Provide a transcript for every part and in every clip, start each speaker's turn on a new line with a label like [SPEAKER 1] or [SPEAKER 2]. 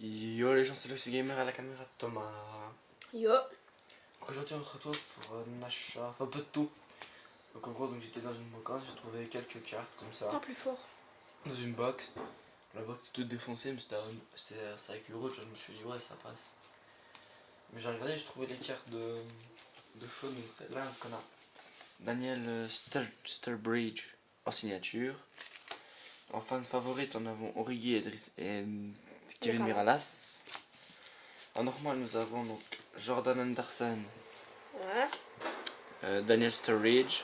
[SPEAKER 1] Yo les gens, c'est Luxy Gamer à la caméra, Thomas.
[SPEAKER 2] Yo.
[SPEAKER 1] Aujourd'hui on se retrouve pour un achat, enfin peu de tout. Donc en gros, j'étais dans une box, j'ai trouvé quelques cartes comme ça.
[SPEAKER 2] Pas plus fort.
[SPEAKER 1] Dans une box. La box était toute défoncée, mais c'était à 5 €, je me suis dit ouais ça passe. Mais j'ai regardé, j'ai trouvé des cartes de show, donc c'est là qu'on a Daniel Sturbridge en signature. En fan favorite, en avons Origi et Kevin Miralas. En normal, nous avons donc Jordan Anderson,
[SPEAKER 2] Ouais.
[SPEAKER 1] Daniel Sturridge,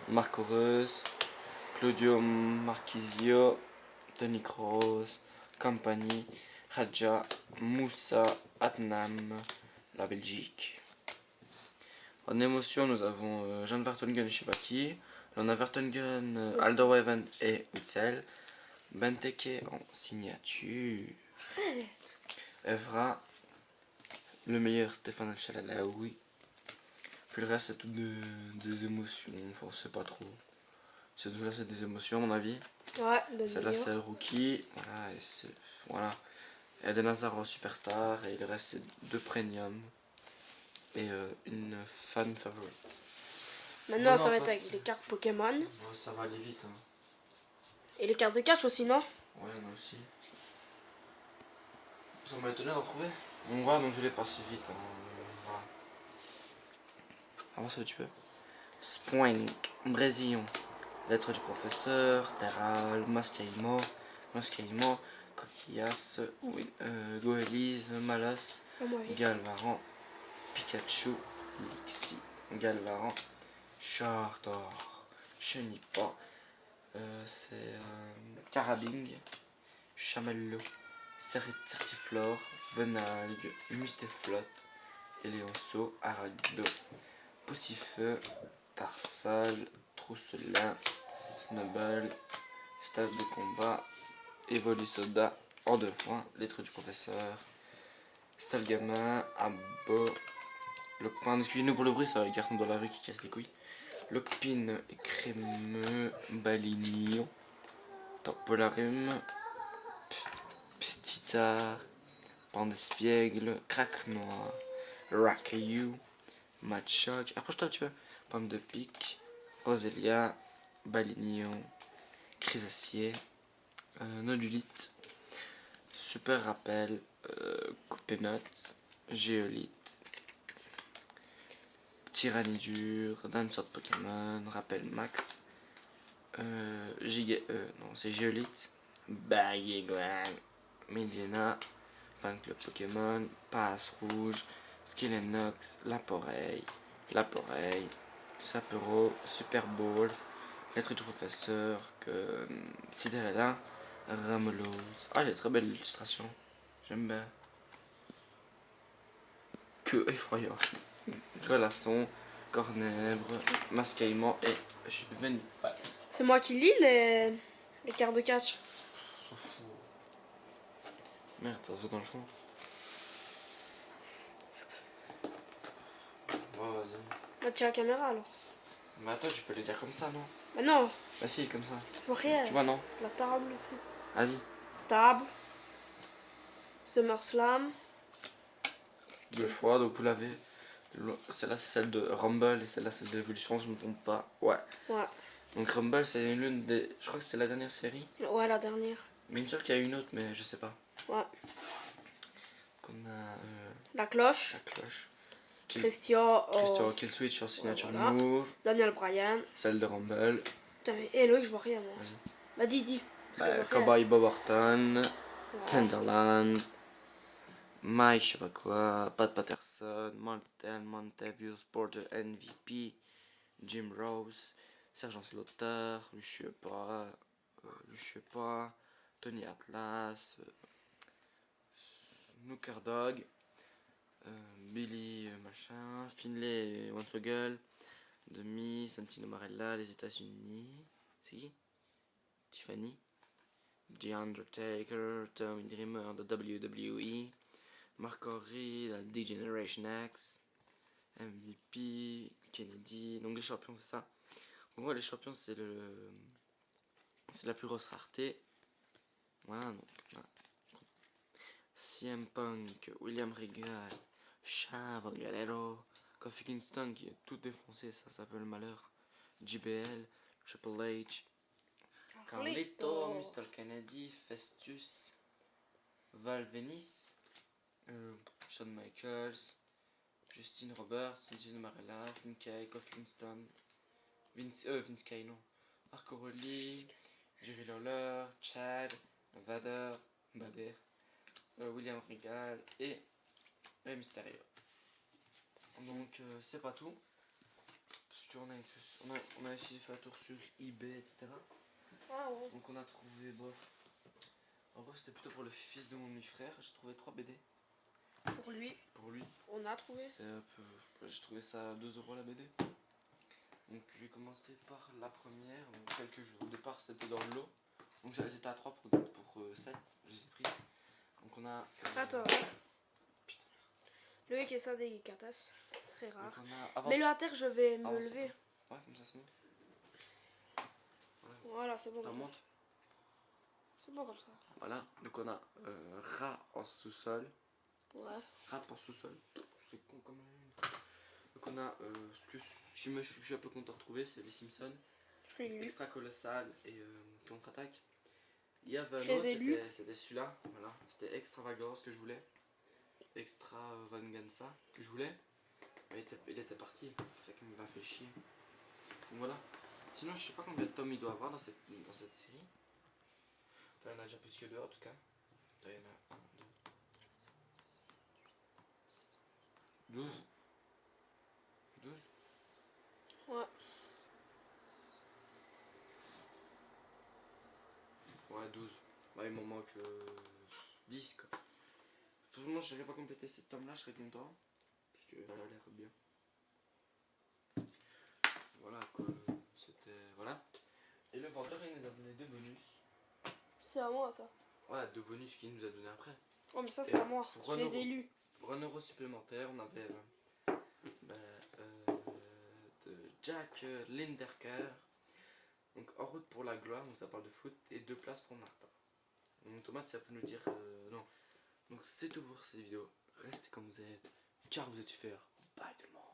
[SPEAKER 1] Marco Reus, Claudio Marchisio, Toni Kroos, Compagnie, Radja, Moussa, Atnam, la Belgique. En émotion, nous avons Jean Vertonghen et je sais pas qui. On a Vertonghen, Alderweireld et Witsel. Benteke en signature.
[SPEAKER 2] Arrête.
[SPEAKER 1] Evra, le meilleur Stéphane Chalalaoui. Puis le reste c'est tout des émotions, enfin c'est pas trop. C'est des émotions à mon avis.
[SPEAKER 2] Ouais,
[SPEAKER 1] Celle-là c'est un rookie, voilà, voilà. Eden Hazard en superstar et le reste c'est 2 premium et une fan favorite.
[SPEAKER 2] Maintenant ça va être avec les cartes Pokémon.
[SPEAKER 1] Bon, ça va aller vite. Hein.
[SPEAKER 2] Et les cartes de catch aussi, non?
[SPEAKER 1] Ouais, moi aussi. Ça m'a étonné d'en trouver. On voit donc je l'ai passé vite. Hein. Voilà. Avance un petit peu. Spoink, Brésillon, lettre du professeur, Terral, Mascaïmo, Coquillas, Goélise, Malas, Galvaran, Pikachu, Lixi, Galvaran, Chartor, Chenipa, c'est Carabing, Chamello, Certiflore, Venalgue, Musteflotte, Eleonceau, Aragdo, Poussifeu, Tarsal, Trousselin, Snubble, Stade de combat, Evolisoda, en 2 points, lettre du professeur, Stalgama, Abo, Locpin, excusez-nous pour le bruit, ça va les cartons dans la rue qui cassent les couilles. Locpin, Crémeux, Balignon, Topolarum, Pstitar, Pandespiègle, Crack Noir, Rackayu, Matchok, approche-toi un petit peu, Pomme de pique, Roselia, Balignon, Chrysacier, Nodulite, Super Rappel, Coupénote, Géolite, Tyrannidur, Dansort Pokémon, Rappel Max, non c'est Géolite, Baggyguan, Mediana, Fan Club Pokémon, Passe Rouge, Skillenox, Laporeille, Sapero, Super Bowl, lettre du professeur, que Cinderella, Ramelos. Ah, elle est très belle l'illustration. J'aime bien. Que effrayant. Grelasson, Cornèbre, Mascaïman et Venipal.
[SPEAKER 2] C'est moi qui lis les cartes de catch.
[SPEAKER 1] S'en fout. Merde, ça se voit dans le fond. Ouais, vas-y.
[SPEAKER 2] Bah tiens la caméra alors.
[SPEAKER 1] Mais attends, tu peux le dire comme ça, non?
[SPEAKER 2] Bah non.
[SPEAKER 1] Bah si, comme ça.
[SPEAKER 2] Je vois rien.
[SPEAKER 1] Tu vois, non?
[SPEAKER 2] La table.
[SPEAKER 1] Vas-y.
[SPEAKER 2] Table. SummerSlam.
[SPEAKER 1] 2 fois, donc vous l'avez. Celle-là c'est celle de Rumble et celle-là c'est celle de l'évolution, je me trompe pas. Ouais.
[SPEAKER 2] Ouais.
[SPEAKER 1] Donc Rumble c'est l'une des. Je crois que c'est la dernière série.
[SPEAKER 2] Ouais, la dernière.
[SPEAKER 1] Mais il me semble qu'il y a une autre, mais je sais pas.
[SPEAKER 2] Ouais.
[SPEAKER 1] Qu'on a.
[SPEAKER 2] La cloche.
[SPEAKER 1] La cloche.
[SPEAKER 2] Christian
[SPEAKER 1] Killswitch en signature
[SPEAKER 2] voilà.
[SPEAKER 1] Moore.
[SPEAKER 2] Daniel Bryan.
[SPEAKER 1] Celle de Rumble.
[SPEAKER 2] Putain, mais Loïc, je vois rien moi. Bah dis.
[SPEAKER 1] Cowboy Bob Orton. Ouais. Tenderland. Mike, je sais pas quoi. Pat Patterson. Montevious Porter MVP. Jim Rose. Sergent Slaughter. Lucieux pas. Tony Atlas. Snooker Dog. Billy machin. Finlay Wonswoggle. Demi, Santino Marella, les États-Unis. C'est qui? Tiffany. The Undertaker, Tommy Dreamer de WWE. Mark Henry, la D-Generation X. MVP, Kennedy. Donc les champions, c'est ça. En gros, les champions, c'est la plus grosse rareté. Voilà, donc. Voilà. CM Punk, William Regal, Chavo Guerrero, Kofi Kingston qui est tout défoncé, ça s'appelle Malheur, JBL, Triple H, Carlito, Mr. Kennedy, Festus, Val Venis, Shawn Michaels, Justin Roberts, Gino Marella, Finn Kay, Kofi Kingston, Vince Kay non, Marco Rowley, Jerry Lawler, Chad, Vader, Bader, William Regal et Mysterio. Donc c'est pas tout, parce qu'on a essayé de faire un tour sur eBay, etc.
[SPEAKER 2] Ah ouais.
[SPEAKER 1] Donc on a trouvé, bof. En vrai c'était plutôt pour le fils de mon demi-frère, j'ai trouvé 3 BD.
[SPEAKER 2] Pour lui,
[SPEAKER 1] Pour lui.
[SPEAKER 2] on a trouvé.
[SPEAKER 1] C'est un peu. J'ai trouvé ça à 2 € la BD. Donc je vais commencer par la première, donc celle que au départ c'était dans le lot. Donc elles étaient à 3 pour 7, je les ai pris. Donc on a.
[SPEAKER 2] Attends.
[SPEAKER 1] Putain.
[SPEAKER 2] Le mec est ça délicatas. Très rare.
[SPEAKER 1] Donc on a
[SPEAKER 2] Mais le à terre, je vais me
[SPEAKER 1] avance.
[SPEAKER 2] lever.
[SPEAKER 1] Ouais, comme ça c'est bon.
[SPEAKER 2] Voilà, c'est bon.
[SPEAKER 1] T'en
[SPEAKER 2] comme ça.
[SPEAKER 1] montes.
[SPEAKER 2] C'est bon comme ça.
[SPEAKER 1] Voilà, donc on a rat en sous-sol.
[SPEAKER 2] Ouais.
[SPEAKER 1] Rat en sous-sol. C'est con comme une. Donc on a ce que je suis un peu content de trouver, c'est les Simpsons.
[SPEAKER 2] Je l'ai lu.
[SPEAKER 1] Extra colossal et contre-attaque. Il y avait un
[SPEAKER 2] Je les ai lus.
[SPEAKER 1] autre, c'était celui-là, voilà, c'était Extravagance que je voulais, Extravaganza que je voulais, mais il était parti, c'est ça qui m'a fait chier. Donc voilà, sinon je sais pas combien de tomes il doit avoir dans cette série, enfin, il y en a déjà plus que 2 en tout cas, il y en a 1, 2, 12, 12,
[SPEAKER 2] Ouais.
[SPEAKER 1] ouais 12, bah, il m'en manque 10 quoi. Pour le moment j'arrive pas compléter cette tome là, je serais content, parce qu'elle a l'air bien. Voilà quoi, c'était. Voilà. Et le vendeur il nous a donné 2 bonus.
[SPEAKER 2] C'est à moi ça.
[SPEAKER 1] Ouais, 2 bonus qu'il nous a donné après.
[SPEAKER 2] Oh, mais ça, c'est
[SPEAKER 1] Et
[SPEAKER 2] à moi.
[SPEAKER 1] pour
[SPEAKER 2] Je les ai lus.
[SPEAKER 1] Pour 1 € supplémentaire, on avait de Jack Linderker. Donc en route pour la gloire, donc ça parle de foot, et 2 places pour Martin. Donc Thomas, ça peut nous dire non. Donc c'est tout pour cette vidéo. Restez comme vous êtes, car vous êtes super. Bye tout le monde.